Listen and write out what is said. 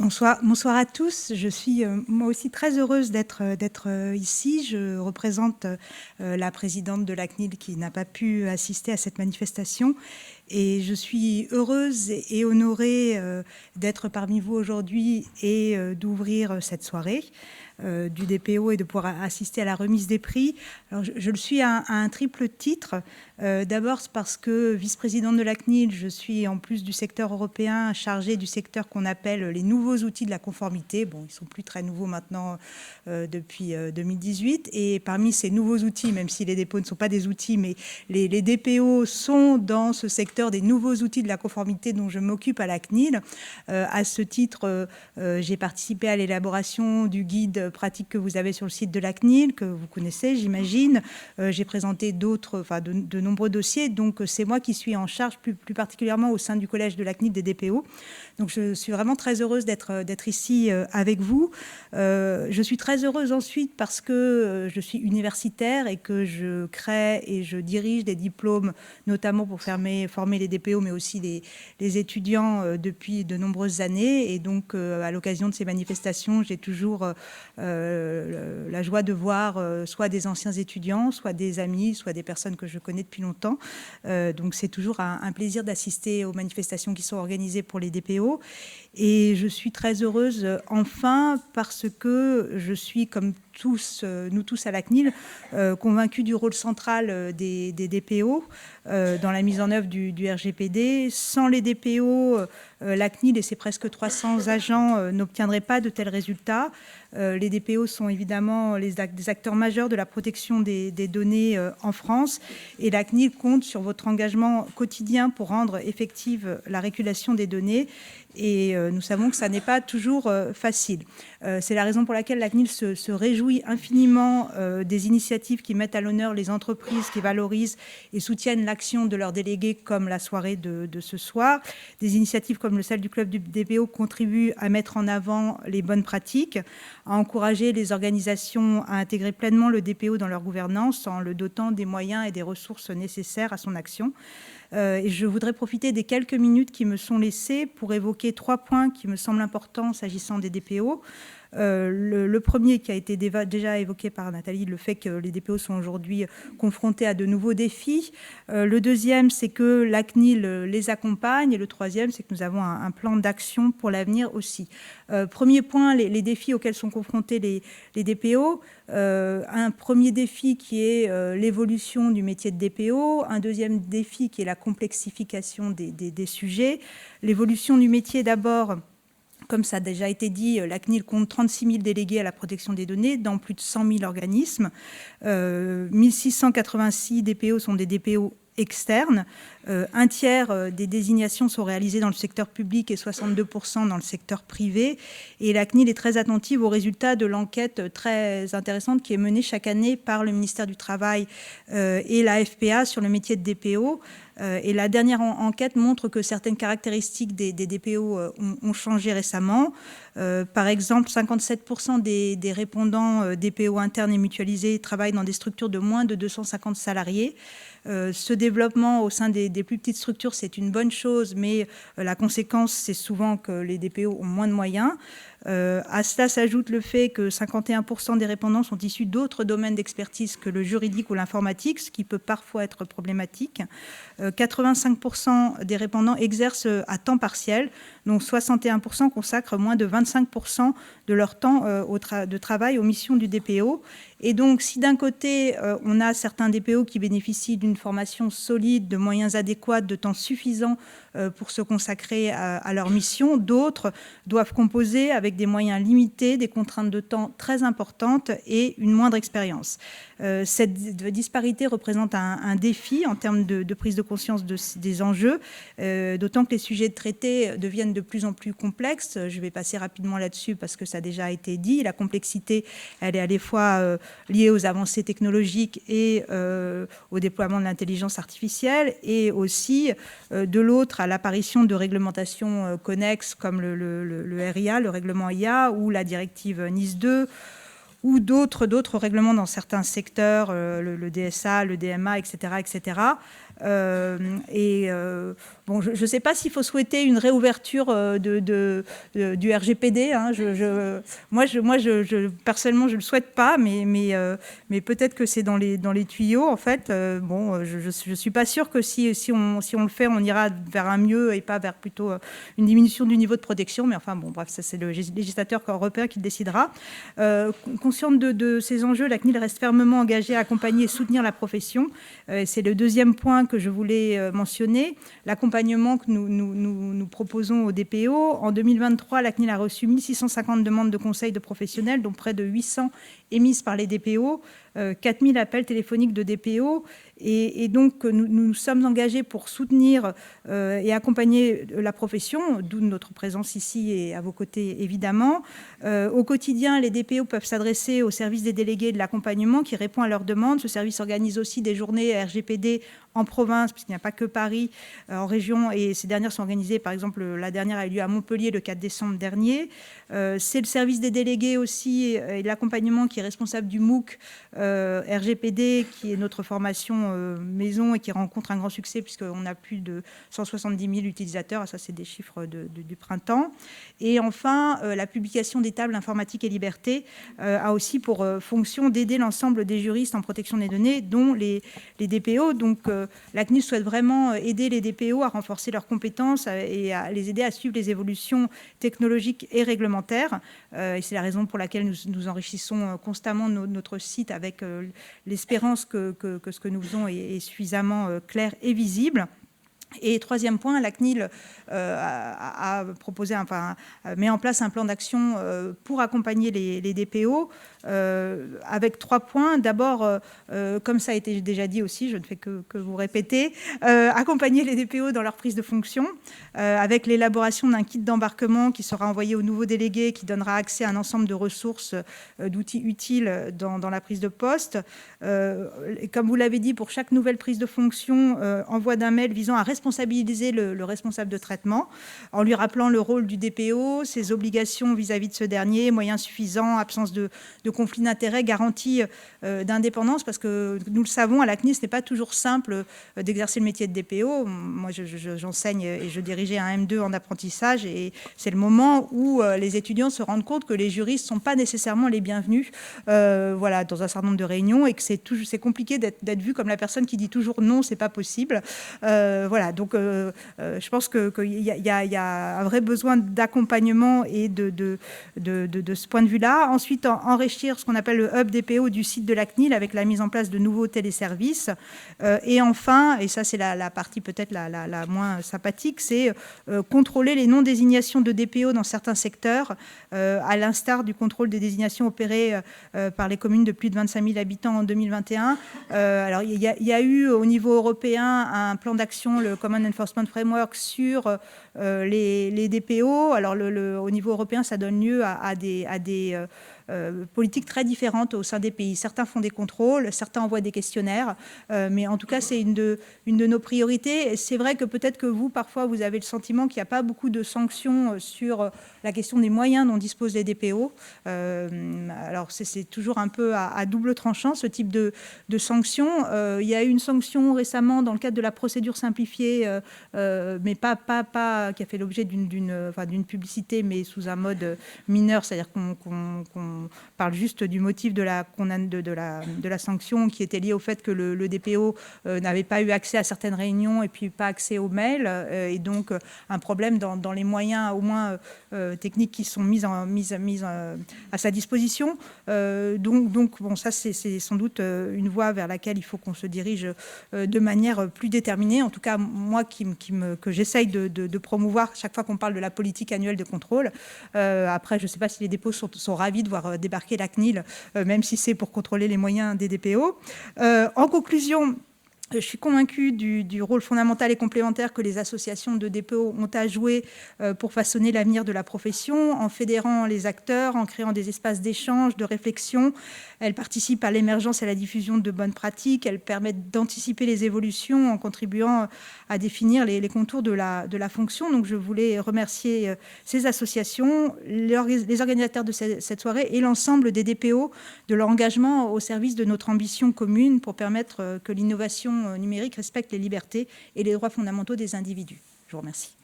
Bonsoir à tous. Je suis moi aussi très heureuse d'être ici. Je représente la présidente de la CNIL qui n'a pas pu assister à cette manifestation. Et je suis heureuse et honorée d'être parmi vous aujourd'hui et d'ouvrir cette soirée du DPO et de pouvoir assister à la remise des prix. Alors, je le suis à un triple titre. D'abord parce que vice-présidente de la CNIL, je suis en plus du secteur européen chargée du secteur qu'on appelle les nouveaux outils de la conformité. Bon, ils ne sont plus très nouveaux maintenant depuis 2018. Et parmi ces nouveaux outils, même si les dépôts ne sont pas des outils, mais les DPO sont dans ce secteur des nouveaux outils de la conformité dont je m'occupe à la CNIL. À ce titre, j'ai participé à l'élaboration du guide pratique que vous avez sur le site de la CNIL, que vous connaissez, j'imagine. J'ai présenté d'autres, de nombreux dossiers. Donc, c'est moi qui suis en charge plus particulièrement au sein du collège de la CNIL des DPO. Donc, je suis vraiment très heureuse d'être ici avec vous. Je suis très heureuse ensuite parce que je suis universitaire et que je crée et je dirige des diplômes, notamment pour former les DPO, mais aussi les étudiants depuis de nombreuses années. Et donc, à l'occasion de ces manifestations, j'ai toujours la joie de voir soit des anciens étudiants, soit des amis, soit des personnes que je connais depuis longtemps. Donc, c'est toujours un plaisir d'assister aux manifestations qui sont organisées pour les DPO. Et je suis très heureuse, enfin, parce que je suis, comme nous tous à la CNIL, convaincus du rôle central des DPO dans la mise en œuvre du RGPD. Sans les DPO, la CNIL et ses presque 300 agents n'obtiendraient pas de tels résultats. Les DPO sont évidemment des acteurs majeurs de la protection des données en France, et la CNIL compte sur votre engagement quotidien pour rendre effective la régulation des données. Et nous savons que ça n'est pas toujours facile. C'est la raison pour laquelle la CNIL se réjouit infiniment des initiatives qui mettent à l'honneur les entreprises, qui valorisent et soutiennent l'action de leurs délégués, comme la soirée de ce soir. Des initiatives comme celle du Club du DPO contribuent à mettre en avant les bonnes pratiques, à encourager les organisations à intégrer pleinement le DPO dans leur gouvernance en le dotant des moyens et des ressources nécessaires à son action. Et je voudrais profiter des quelques minutes qui me sont laissées pour évoquer 3 points qui me semblent importants s'agissant des DPO. Le premier qui a été déjà évoqué par Nathalie, le fait que les DPO sont aujourd'hui confrontés à de nouveaux défis. Le deuxième, c'est que la CNIL les accompagne. Et le troisième, c'est que nous avons un plan d'action pour l'avenir aussi. Premier point, les défis auxquels sont confrontés les DPO. Un premier défi qui est l'évolution du métier de DPO. Un deuxième défi qui est la complexification des sujets. L'évolution du métier d'abord. Comme ça a déjà été dit, la CNIL compte 36 000 délégués à la protection des données dans plus de 100 000 organismes. 1686 DPO sont des DPO externes. Un tiers des désignations sont réalisées dans le secteur public et 62% dans le secteur privé. Et la CNIL est très attentive aux résultats de l'enquête très intéressante qui est menée chaque année par le ministère du Travail et la FPA sur le métier de DPO. Et la dernière enquête montre que certaines caractéristiques des DPO ont changé récemment. Par exemple, 57% des répondants DPO internes et mutualisés travaillent dans des structures de moins de 250 salariés. Ce développement au sein des plus petites structures, c'est une bonne chose, mais la conséquence, c'est souvent que les DPO ont moins de moyens. À cela s'ajoute le fait que 51% des répondants sont issus d'autres domaines d'expertise que le juridique ou l'informatique, ce qui peut parfois être problématique. 85% des répondants exercent à temps partiel, donc 61% consacrent moins de 25% de leur temps de travail aux missions du DPO. Et donc, si d'un côté, on a certains DPO qui bénéficient d'une formation solide, de moyens adéquats, de temps suffisant pour se consacrer à leur mission, d'autres doivent composer avec des moyens limités, des contraintes de temps très importantes et une moindre expérience. Cette disparité représente un défi en termes de prise de conscience des enjeux, d'autant que les sujets traités deviennent de plus en plus complexes. Je vais passer rapidement là-dessus parce que ça a déjà été dit. La complexité, elle est à la fois liée aux avancées technologiques et au déploiement de l'intelligence artificielle, et aussi de l'autre à l'apparition de réglementations connexes comme le RIA, le règlement IA, ou la directive NIS 2, ou d'autres règlements dans certains secteurs, le DSA, le DMA, etc. etc. Bon, je ne sais pas s'il faut souhaiter une réouverture du RGPD. Hein. Moi, personnellement, je ne le souhaite pas, mais peut-être que c'est dans les tuyaux. En fait, bon, je ne suis pas sûre que si on le fait, on ira vers un mieux et pas vers plutôt une diminution du niveau de protection. Mais enfin, bon, bref, ça c'est le législateur européen qui le décidera. Consciente de ces enjeux, la CNIL reste fermement engagée à accompagner et soutenir la profession. C'est le deuxième point que je voulais mentionner. L'accompagnement que nous proposons au DPO. En 2023, la CNIL a reçu 1650 demandes de conseils de professionnels, dont près de 800 émises par les DPO, 4000 appels téléphoniques de DPO. Et donc, nous sommes engagés pour soutenir et accompagner la profession, d'où notre présence ici et à vos côtés, évidemment. Au quotidien, les DPO peuvent s'adresser au service des délégués de l'accompagnement qui répond à leurs demandes. Ce service organise aussi des journées RGPD en province, puisqu'il n'y a pas que Paris, en région. Et ces dernières sont organisées, par exemple, la dernière a eu lieu à Montpellier le 4 décembre dernier. C'est le service des délégués aussi et de l'accompagnement qui est responsable du MOOC RGPD, qui est notre formation maison et qui rencontre un grand succès puisqu'on a plus de 170 000 utilisateurs. Ça, c'est des chiffres du printemps. Et enfin, la publication des tables informatique et liberté a aussi pour fonction d'aider l'ensemble des juristes en protection des données, dont les DPO. Donc, la CNIL souhaite vraiment aider les DPO à renforcer leurs compétences et à les aider à suivre les évolutions technologiques et réglementaires. Et c'est la raison pour laquelle nous enrichissons constamment notre site avec l'espérance que ce que nous faisons est suffisamment clair et visible. Et troisième point, la CNIL a proposé, met en place un plan d'action pour accompagner les DPO avec 3 points. D'abord, comme ça a été déjà dit aussi, je ne fais que vous répéter, accompagner les DPO dans leur prise de fonction avec l'élaboration d'un kit d'embarquement qui sera envoyé aux nouveaux délégués, qui donnera accès à un ensemble de ressources, d'outils utiles dans la prise de poste. Comme vous l'avez dit, pour chaque nouvelle prise de fonction, envoi d'un mail visant à responsabiliser le responsable de traitement en lui rappelant le rôle du DPO, ses obligations vis-à-vis de ce dernier, moyens suffisants, absence de conflit d'intérêts, garantie d'indépendance, parce que nous le savons, à la CNIL, ce n'est pas toujours simple d'exercer le métier de DPO. Moi, j'enseigne et je dirigeais un M2 en apprentissage, et c'est le moment où les étudiants se rendent compte que les juristes ne sont pas nécessairement les bienvenus voilà, dans un certain nombre de réunions, et que c'est compliqué d'être vu comme la personne qui dit toujours non, c'est pas possible. Voilà, donc je pense qu'il y a un vrai besoin d'accompagnement et de ce point de vue-là. Ensuite, enrichir ce qu'on appelle le hub DPO du site de la CNIL avec la mise en place de nouveaux téléservices. Et enfin, et ça c'est la partie peut-être la moins sympathique, c'est contrôler les non-désignations de DPO dans certains secteurs, à l'instar du contrôle des désignations opérées par les communes de plus de 25 000 habitants en 2021. Alors, il y a eu au niveau européen un plan d'action, le Common Enforcement Framework, sur les DPO. Alors, au niveau européen, ça donne lieu à des politiques très différentes au sein des pays. Certains font des contrôles, certains envoient des questionnaires, mais en tout cas, c'est une de nos priorités. C'est vrai que peut-être que vous, parfois, vous avez le sentiment qu'il n'y a pas beaucoup de sanctions sur la question des moyens dont disposent les DPO. Alors, c'est toujours un peu à double tranchant, ce type de sanctions. Il y a eu une sanction récemment dans le cadre de la procédure simplifiée, mais pas qui a fait l'objet d'une publicité, mais sous un mode mineur, c'est-à-dire qu'on parle juste du motif de la sanction qui était liée au fait que le DPO n'avait pas eu accès à certaines réunions et puis pas accès aux mails, et donc un problème dans les moyens au moins techniques qui sont mis à sa disposition. Donc bon, ça c'est sans doute une voie vers laquelle il faut qu'on se dirige de manière plus déterminée. En tout cas, moi que j'essaye de promouvoir chaque fois qu'on parle de la politique annuelle de contrôle. Après, je ne sais pas si les dépôts sont ravis de voir débarquer la CNIL, même si c'est pour contrôler les moyens des DPO. En conclusion, je suis convaincue du rôle fondamental et complémentaire que les associations de DPO ont à jouer pour façonner l'avenir de la profession, en fédérant les acteurs, en créant des espaces d'échange, de réflexion. Elles participent à l'émergence et à la diffusion de bonnes pratiques. Elles permettent d'anticiper les évolutions en contribuant à définir les contours de la fonction. Donc, je voulais remercier ces associations, les organisateurs de cette soirée et l'ensemble des DPO de leur engagement au service de notre ambition commune pour permettre que l'innovation numérique respecte les libertés et les droits fondamentaux des individus. Je vous remercie.